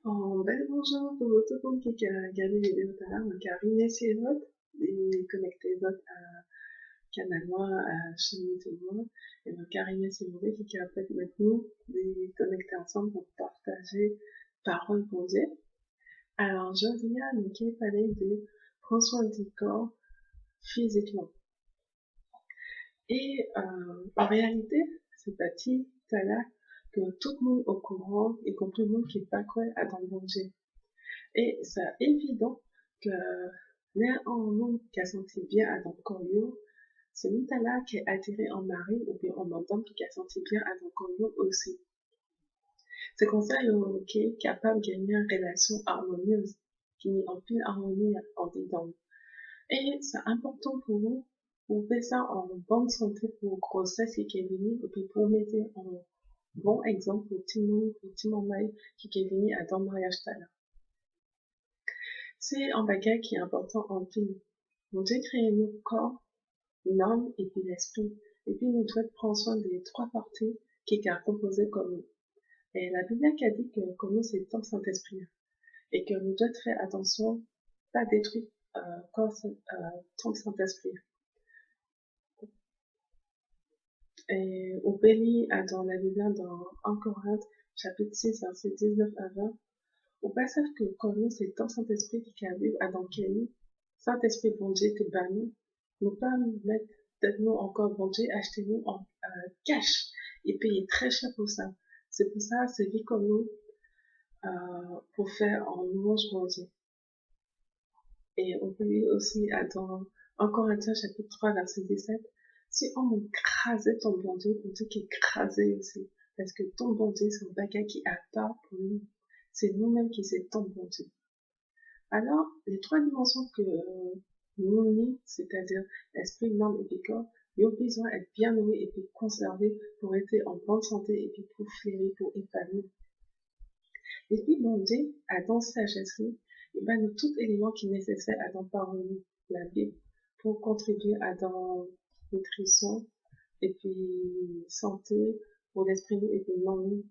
Bel bonjour pour tout le monde qui a regardé les vidéos tout à l'heure. Karine et ses votes, et connecté vote à Canal Moi, à chaîne YouTube Moi. Et donc Karine et ses votes qui a fait avec nous, les connecter ensemble pour partager parole pour Dieu. Alors, je viens à qui parler de prendre soin du corps physiquement. Et en réalité, c'est parti là que tout le monde au courant, y compris le monde qui n'est pas quoi à dans le bon Dieu. Et c'est évident que l'un en nous qui a senti bien à ton corps, c'est nous là qui est attiré en mari ou bien en entend qui a senti bien à ton corps aussi. C'est comme ça qui est capable de gagner une relation harmonieuse, qui est en pleine harmonie en dedans. Et c'est important pour nous pour faire ça en bonne santé pour grossesse qui est venue et puis pour mettre en bon exemple pour tout le monde, pour tout le monde qui est venu à ton mariage là. C'est un bagage qui est important en tout. Nous devons créer notre corps, l'âme et puis l'esprit. Et puis nous devons prendre soin des trois parties qui sont composées comme nous. Et la Bible a dit que comme nous c'est ton Saint-Esprit. Et que nous devons faire attention, pas détruire ton Saint-Esprit. Et au béni dans la Bible dans 1 Corinthe chapitre 6 verset 19 à 20, au passage que comme nous c'est ton Saint-Esprit qui a vu à dans quel Saint-Esprit bon Dieu te banni, ne pas mettre peut-être encore bon Dieu, achetez-nous en cash et payer très cher pour ça. C'est pour ça, c'est vie comme nous, pour faire en louange bon Dieu. Et on peut lire aussi dans 1 Corinthiens chapitre 3 verset 17, si on écrasait ton bon Dieu, bon Dieu qui écrasait aussi. Parce que ton bon Dieu, c'est un bagage qui a part pour nous. C'est nous-mêmes qui sommes ton bon Dieu. Alors, les trois dimensions que nous unissent, c'est-à-dire l'esprit, l'âme et le corps, ils ont besoin d'être bien nourris et puis conservés pour être en bonne santé et puis pour fleurir, pour épanouir. Et puis, bon Dieu, à dans sagesse, il va nous tout élément qui est nécessaire à dans parole, la Bible, pour contribuer à dans nutrition et puis santé pour l'esprit et puis l'âme.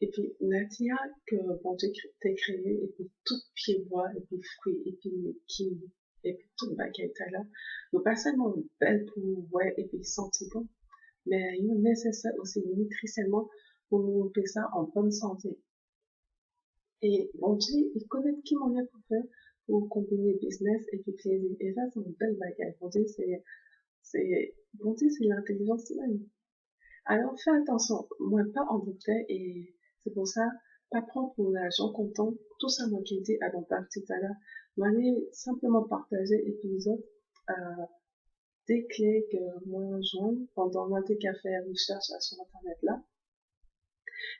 Et puis, Nadia, que bon Dieu t'a créé, et puis tout pied bois, et puis fruits, et puis kiwi, et puis tout baguette là. Donc, pas seulement belle pour ouais, et puis sentir bon, mais il est nécessaire aussi nutritionnellement pour nous faire ça en bonne santé. Et bon Dieu, il connaît qui m'en est pour faire, pour combiner business et puis plaisir. Et ça, c'est une belle baguette. Bon Dieu, c'est l'intelligence humaine. Alors fais attention, moi pas en bouteille et c'est pour ça, pas prendre pour l'argent comptant, tout ça moi qui dit à mon parti tout à l'heure, moi allez simplement partager l'épisode des clés que moi joins pendant moi des cafés recherche sur internet là.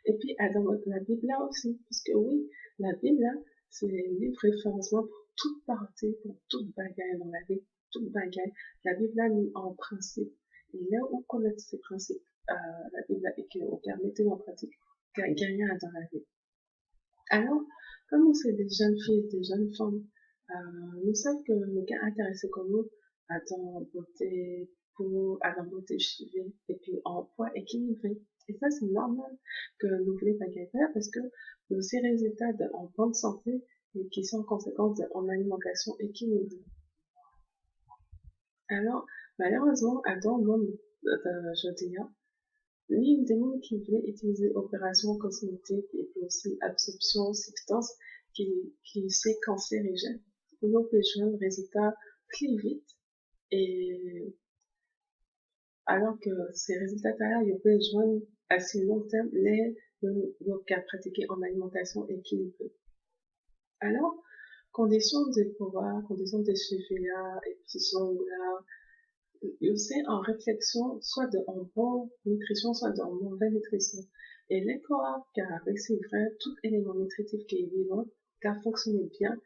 Et puis dans la Bible là aussi, parce que oui, la Bible là, c'est le livre référencement pour toute partie, pour toute bagaille dans la vie, toute bagaille. La Bible là nous en principe. Et là où connaître ces principes, la Bible et qu'on permettait en pratique, gagner dans la vie. Alors, comme on sait des jeunes filles, des jeunes femmes, nous savons que le gars intéressé comme nous, à dans beauté peau, à la beauté cheveux, et puis en poids équilibré. Et ça, c'est normal que nous voulons pas faire parce que ces résultats en bonne santé et qui sont en conséquence en alimentation équilibrée. Alors, malheureusement, dans le monde je dirais, l'une des gens qui voulaient utiliser opération cosmétique et puis aussi absorption substance qui c'est cancérigène, pour besoin de résultats plus vite et alors que ces résultats-là, ils ont besoin assez long terme, les qu'à pratiquer en alimentation équilibrée. Alors, conditions de pouvoir, conditions de cheveux et puis là, c'est en réflexion, soit en bonne nutrition, soit en mauvaise nutrition. Et les corps, car avec c'est vrai, tout élément nutritif qui est vivant, qui a fonctionné bien,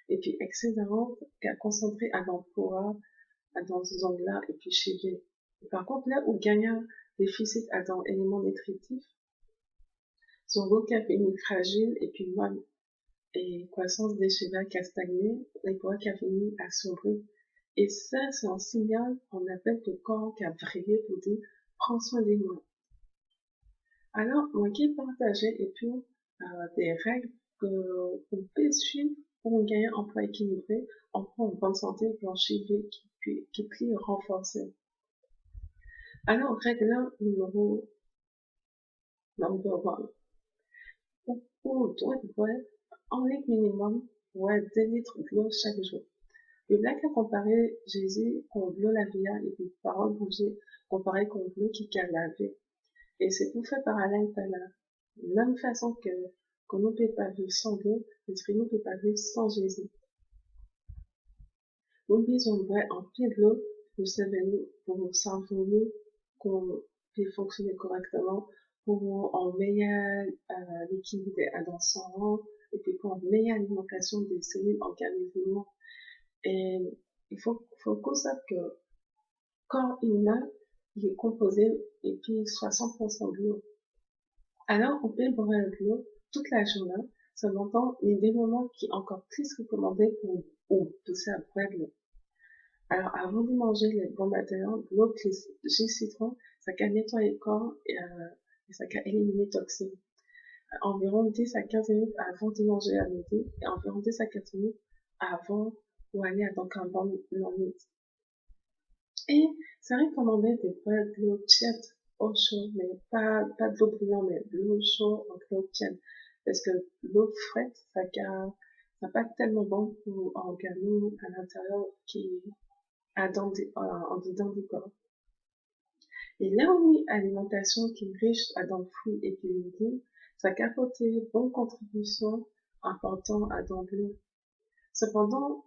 et puis excellent, qui a concentré à l'emploi, à dans ce zone-là, et puis chez lui. Par contre, là où gagne un déficit à dans éléments nutritifs, son vocable est fragile, et puis moelle, et croissance des cheveux qui a stagné, les poids qui a fini à sombrer. Et ça, c'est un signal qu'on appelle le corps qui a vrillé pour dire, prends soin des moi. Alors, moi qui partageais et puis des règles qu'on peut suivre pour gagner un poids équilibré, en prend en bonne santé et en cheveux qui plie renforcé. Alors, règle numéro number one. Pour doit boire en litre minimum, ouais, 2 litres d'eau chaque jour. Le black a comparé Jésus qu'on l'eau la via et puis parole bougée comparé qu'on l'eau qui a lavé. Et c'est tout fait parallèle à la même façon qu'on ne peut pas vivre sans l'eau, l'esprit ne peut pas vivre sans Jésus. Nous besoin de boire en pied de l'eau pour cerveau qu'on peut fonctionner correctement, pour en meilleur l'équilibre dans son sang et puis pour une meilleure alimentation des cellules organismes. Et il faut qu'on sache que le corps humain il est composé et puis 60% de l'eau. Alors on peut boire de l'eau toute la journée, cependant il y a des moments qui sont encore plus recommandés pour pousser à boire de l'eau. Alors, avant de manger les bons matériaux, l'eau de jus citron, ça peut nettoyer le corps et ça peut éliminer les toxines. Environ 10 à 15 minutes avant de manger à midi et environ 10 à 15 minutes avant ou aller donc un bon midi. Et c'est recommandé de boire de l'eau tiède au chaud, mais pas de l'eau brûlante, mais de l'eau chaude en l'eau tiède. Parce que l'eau frette, ça n'a pas tellement bon pour l'organisme à l'intérieur qui en dedans du corps. Et là où alimentation qui est riche dans fruits et légumes, ça a apporté une bonne contribution importante dans l'eau. Cependant,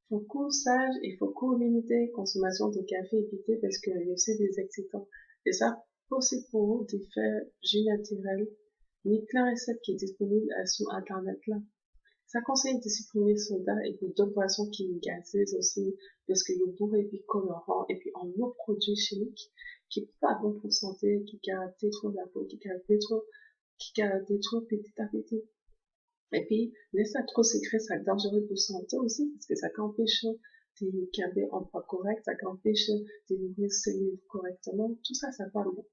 faut qu'on sage et faut qu'on limite la consommation de café et thé parce qu'il y a aussi des excitants. Et ça, possible pour vous de faire jus naturel, ni plein recette qui est disponible sur internet là. Ça conseille de supprimer le soda et puis d'autres boissons qui gazent aussi, parce que le bourre et puis colorant, et puis en autres produits chimiques, qui est pas bon pour santé, qui détruit la peau, qui détruit petit à petit. Et puis, laisser ça trop secret, ça dangereux pour santé aussi, parce que ça empêche de garder un poids correct, ça empêche de nourrir ses cellules correctement, tout ça, ça pas bon.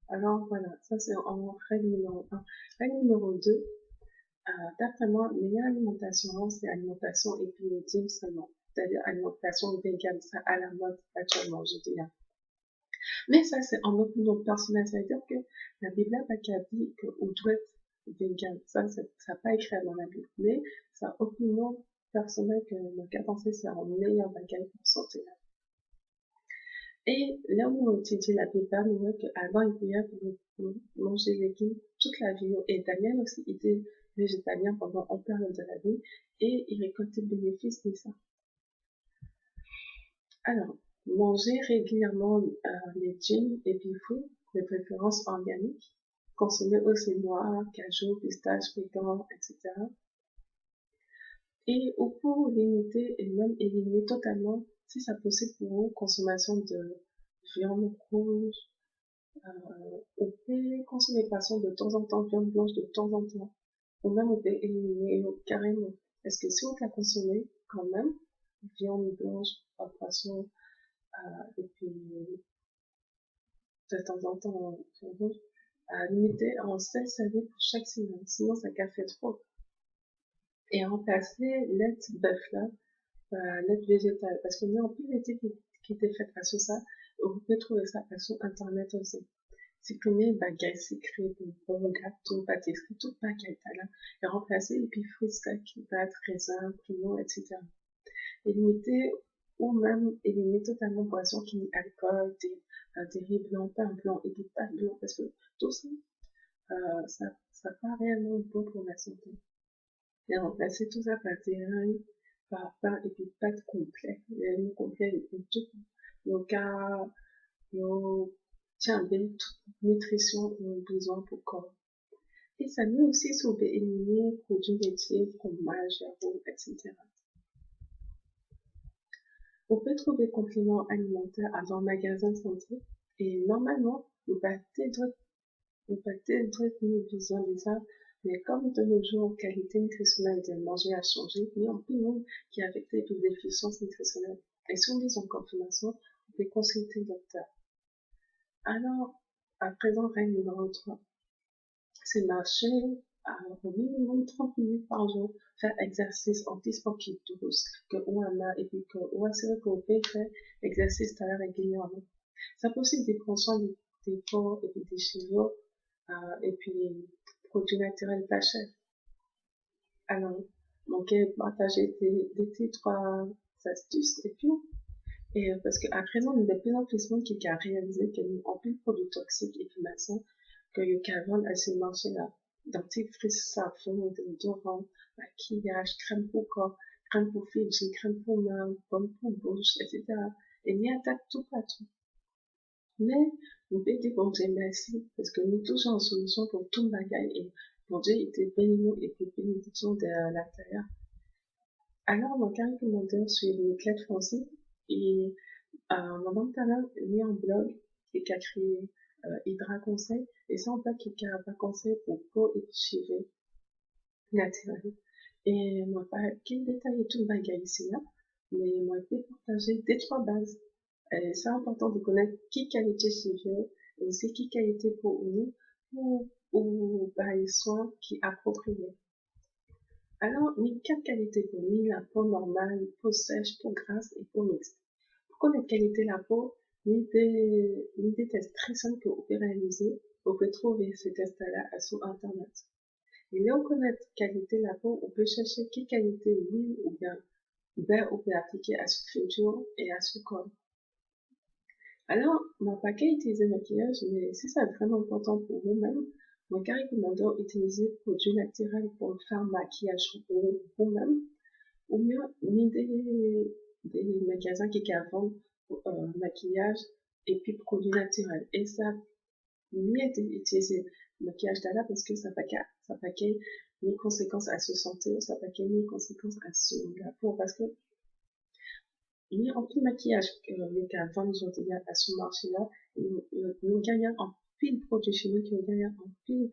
Alors voilà, ça c'est en règle numéro 1. Règle numéro 2, d'après moi, meilleure alimentation, c'est alimentation épinotique seulement. C'est-à-dire alimentation végane, ça à la mode actuellement, je dirais. Mais ça, c'est en opinion personnelle. Ça veut dire que la Bible n'a pas qu'à dire qu'on doit être vegan. Ça n'a pas écrit dans la Bible. Mais c'est une opinion personnelle que mon cas pensé, c'est un meilleur bagage pour santé. Et là où on étudie la Bible, on voit qu'avant, il pouvait manger les légumes toute la vie. Et Daniel aussi était végétalien pendant une période de la vie et il récoltait le bénéfice de ça. Alors, manger régulièrement légumes et puis fruits, de préférence organiques, consommer aussi noix, cajou, pistaches, pécan, etc. Et au pour limiter et même éliminer totalement, si c'est possible pour vous, consommation de viande rouge, on peut consommer passion de temps en temps, viande blanche de temps en temps, ou même on peut éliminer carrément. Est-ce que si on la consommé quand même, viande blanche, poisson, et puis de temps en temps, à limiter en 16 salé pour chaque semaine, sinon ça fait trop. Et remplacer l'aide bœuf là, l'aide végétale, parce que nous, en plus, l'été qui était faite à ça, vous pouvez trouver ça sur internet aussi. Supprimer bagages sucrés, bonbons, gâteaux, pâtisseries, tout paquet là, et remplacer les fruits secs, pâtes, raisins, pignons, etc. Et limiter ou même éliminer totalement boissons qui n'ont alcool, des riz blancs, pain blanc et des pâtes blancs, parce que tout ça, ça pas réellement bon pour la santé. Et remplacer tout ça par des riz, par pain et puis pâtes complets. Les riz complets, tout, le cas, le tient bien toute nutrition et besoin pour le corps. Et ça met aussi si on peut éliminer produits laitiers, fromage, yaourt, etc. On peut trouver compléments alimentaires dans un magasin de santé et normalement, nous partons une vision de ça, mais comme de nos jours, qualité nutritionnelle de manger a changé, il y a un peu de monde qui est affecté par des déficiences nutritionnelles. Et si on est en confirmation, on peut consulter le docteur. Alors, à présent, règle numéro 3. C'est marcher au minimum 30 minutes par jour, faire exercice anti-sport qui douce, que on a, et puis que on va se regrouper, faire exercice très régulièrement. C'est possible de prendre soin des peaux et puis des cheveux, et puis produits naturels pas chers. Alors, donc, partager des trois astuces et puis, parce qu'à présent, il y a de plus en plus de monde qui a réalisé qu'il y a en plus de produits toxiques et puis malsains que y a vendre à ce marché-là. Dentifrice, savon, déodorant, maquillage, crème pour corps, crème pour Fidji, crème pour main, pomme pour bouche, etc. Et il y attaque tout partout. Mais, nous pouvons dire bon Dieu merci, parce que nous toujours en solution pour tout le bagage et bon Dieu était béni nous et puis bénédiction de l'intérieur. Alors, mon carré commandeur sur le club français et mon talent mis un blog et qui a créé Hydra Conseil et ça en fait qui a un conseil pour peau et cheveux naturels. Et moi, pas quel détail tout le bagage ici, hein, mais moi, je peux partager des trois bases. C'est important de connaître qui qualité cheveux et aussi qui qualité pour nous ou bah, les soins qui appropriés. Alors, ni quatre qualités pour ni la peau normale, peau sèche, peau grasse et peau mixte. Pour connaître qualité de la peau, ni des tests très simples que vous pouvez réaliser, vous pouvez trouver ces tests-là sur Internet. Et là, on connaît qualité de la peau, on peut chercher quelle qualité l'huile ou bien ben, on peut appliquer à ce figure et à ce corps. Alors, on n'a pas qu'à utiliser le maquillage, mais si c'est vraiment important pour vous-même, mon cas recommandant utiliser produits naturels pour faire maquillage pour vous-même, ou mieux, ni des magasins qui vendent maquillage et puis produits naturels. Et ça, mieux utiliser le maquillage d'Ala parce que ça n'a pas ni conséquences à se santé, ça n'a pas ni conséquences à la peau parce que ni en tout maquillage le cas vendre aujourd'hui à ce marché-là, nous gagnons en pile produits chimiques, nous gagnons en pile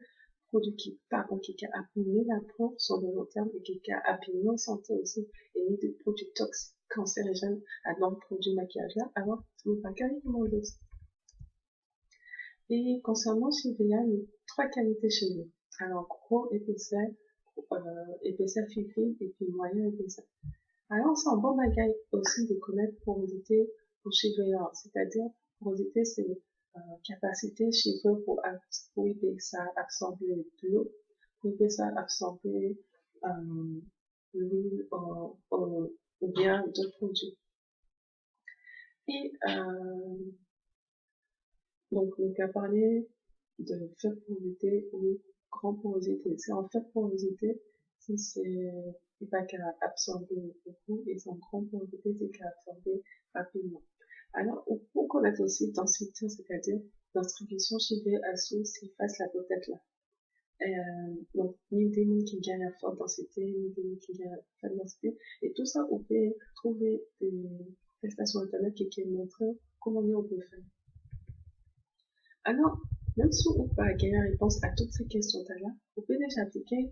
produits qui, par contre, qui a abîmé la peau sur le long terme et qui a abîmé la santé aussi, et ni des produits toxiques, cancérigènes à dans le produit maquillage-là, alors, ce n'est pas carrément de ça. Et concernant chez VA, il y a trois qualités chez nous. Alors, gros épaisseur, épaisseur fifi et puis moyen épaisseur. Alors, c'est un bon bagage aussi de connaître porosité pour cheveux, c'est-à-dire porosité, c'est capacité cheveux pour aider ça à absorber l'eau, pour aider ça à absorber l'huile ou bien d'autres produits. Et donc, on a parlé de faible porosité ou grande porosité. C'est en faible porosité, si c'est pas qu'à absorber beaucoup, et sans grande porosité, c'est qu'à absorber rapidement. Alors, pour connaître aussi densité, c'est-à-dire distribution cheveux à sous surface la tête là. Donc, ni des mots qui gagnent à forte densité, ni des mots qui gagnent à faible densité. Et tout ça, on peut trouver des prestations internet qui montrent comment mieux on peut faire. Alors, même si on peut pas gagner la réponse à toutes ces questions-là, vous pouvez déjà appliquer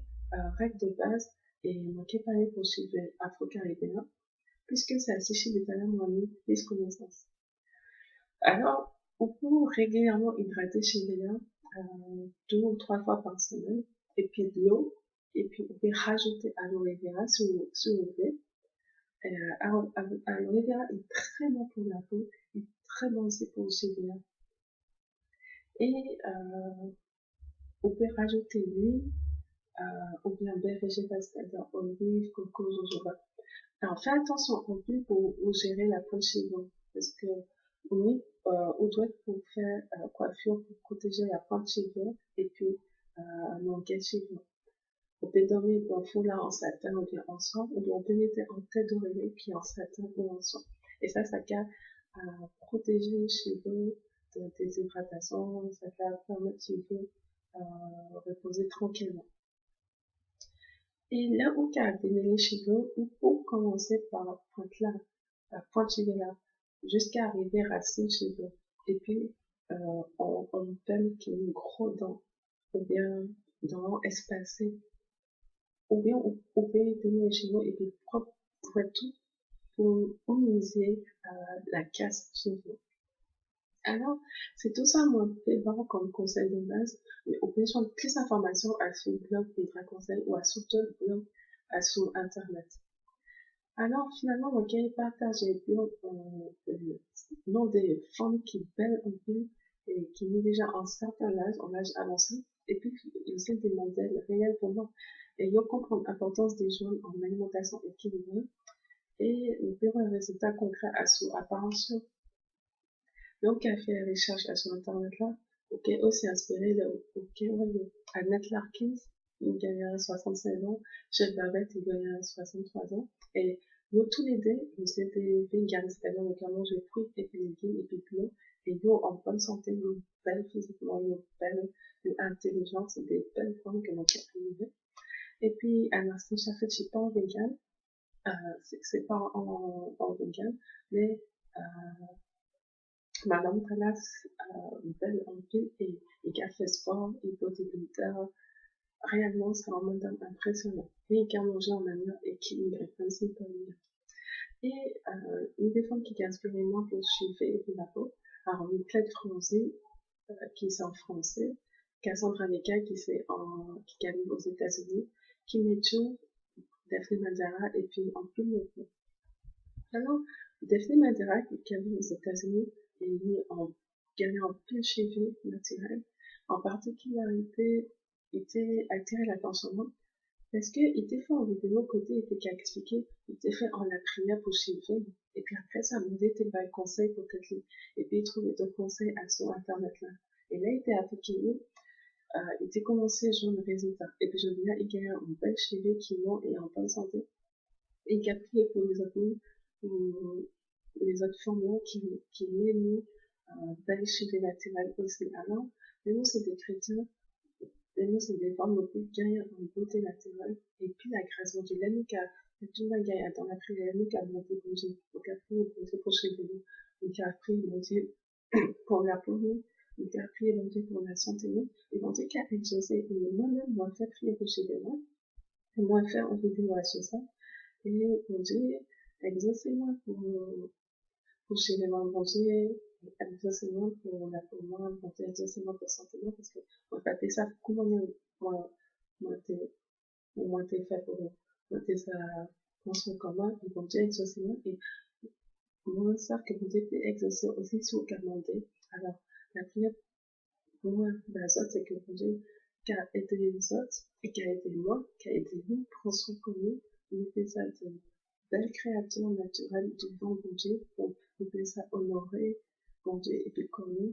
règle de base et manquer parler pour cheveux afro-caribéens, puisque c'est assez chez des talents moins mis plus connaissance. Alors, on peut régulièrement hydrater chez les deux ou trois fois par semaine, et puis de l'eau, et puis on peut rajouter aloe vera si vous voulez. Aloe vera est très bon pour la peau, et très bon aussi pour le cheveux. Et on peut rajouter l'huile, ou bien beurre végétal, c'est-à-dire olive, coco, jojoba. Alors, fais attention au plus pour gérer la peau de cheveux, parce que oui, on doit pour faire coiffure pour protéger la peau de cheveux et puis l'enquête cheveux. On peut dormir en foulard en satin ou bien en soie, ou bien on peut mettre en tête d'oreiller puis en satin ou en soie. Et ça va protéger les cheveux de déshydratation, ça va permettre les cheveux reposer tranquillement. Et là où qu'a abîmé les cheveux, ou pour commencer par la pointe cheveux là, jusqu'à arriver à ses cheveux. Et puis, on donne qu'il y ait une grosse dent, ou bien dents espacées, ou bien on peut tenir les cheveux et puis propre pour tout, pour minimiser la casse cheveux. Alors, c'est tout ça moi bon comme conseil de base, mais au besoin de plus d'informations à ce blog Hydra Conseil ou à ce d'autres blogs à sur Internet. Alors, finalement, moi, j'ai partagé nom des femmes qui belles en ville et qui ont déjà un certain âge, en âge avancé, et puis aussi des modèles réels pour moi. Et ils comprennent l'importance des jeunes en alimentation équilibrée et nous verrons un résultat concret à son apparition. Donc, a fait des recherches à son internet là, qui est aussi inspiré de Annette Larkins, qui gagnerait 65 ans, Jette Babette, qui gagnerait 63 ans, et nous tous les deux, nous étions véganes, c'est-à-dire notamment j'ai fruits et légumes et puis blancs, et nous en bonne santé, nous belles physiquement, nous belles, nous intelligentes, des belles femmes que l'on peut trouver. Et puis, à l'instant, ça fait, je suis pas en vegan, c'est pas en vegan, mais, Madame Talas, belle en vie et qui a fait sport et bodybuilder. Réellement, c'est un modèle impressionnant. Et qui a mangé en manière équilibrée, principalement. Et une des femmes qui a inspiré moi pour suivre la peau, alors une plaide française, qui c'est en français, Cassandra Neka qui a aux États-Unis, qui met tout, Daphne Mandara et puis en plus alors, Daphne Mandara qui a aux États-Unis est mis en gagné en pile cheveux naturel, en particularité était attiré l'attention parce que il était fait en vidéo côté était qui a expliqué, il était fait en la prière pour cheveux et puis après ça m'a dit tes conseils pour peut-être et puis il trouvait d'autres conseils à son internet là. Et là il était appliqué il était commencé à jouer le résultat. Et puis je dis là, il gagne un bel cheveux qui vont et en bonne santé. Et il a prié pour les autres pour les autres femmes qui est mis bel cheveux naturel aussi. Alors, mais nous c'est des chrétiens, et nous c'est des femmes qui gagnent en beauté naturelle. Et puis la grâce de Dieu, là nous qui a tout le gagne dans la prière, nous qui a monté pour Dieu, donc a prié pour Dieu pour cheveux, nous qui a prié mon Dieu pour la peau, nous qui a prié mon Dieu pour la santé, et mon Dieu qui a exaucé, et moi-même, moi, fait prier pour cheveux, et moi, faire en vidéo sur ça, et mon Dieu, exaucez-moi pour cheveux, mon Dieu, exaucez-moi pour la peau, mon Dieu, exaucez-moi pour santé, parce que, moi, fait ça, comment moi, moi, t'es fait pour, moi, t'es ça, pense comment, et mon Dieu, exaucez-moi, et moi, ça, que mon Dieu peut exaucer aussi sur demandé. Alors, la prière pour moi, la sorte, c'est que mon Dieu, qui a aidé les autres, et qui a aidé moi, qui a aidé nous, prend soin de nous, il fait ça de belles créatures naturelles devant mon Dieu, donc, il fait ça honorer, mon Dieu, et puis connu,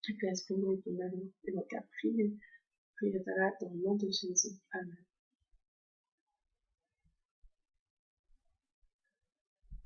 et puis exprimer et puis maintenant, et donc, à prier, prier dans le nom de Jésus. Amen.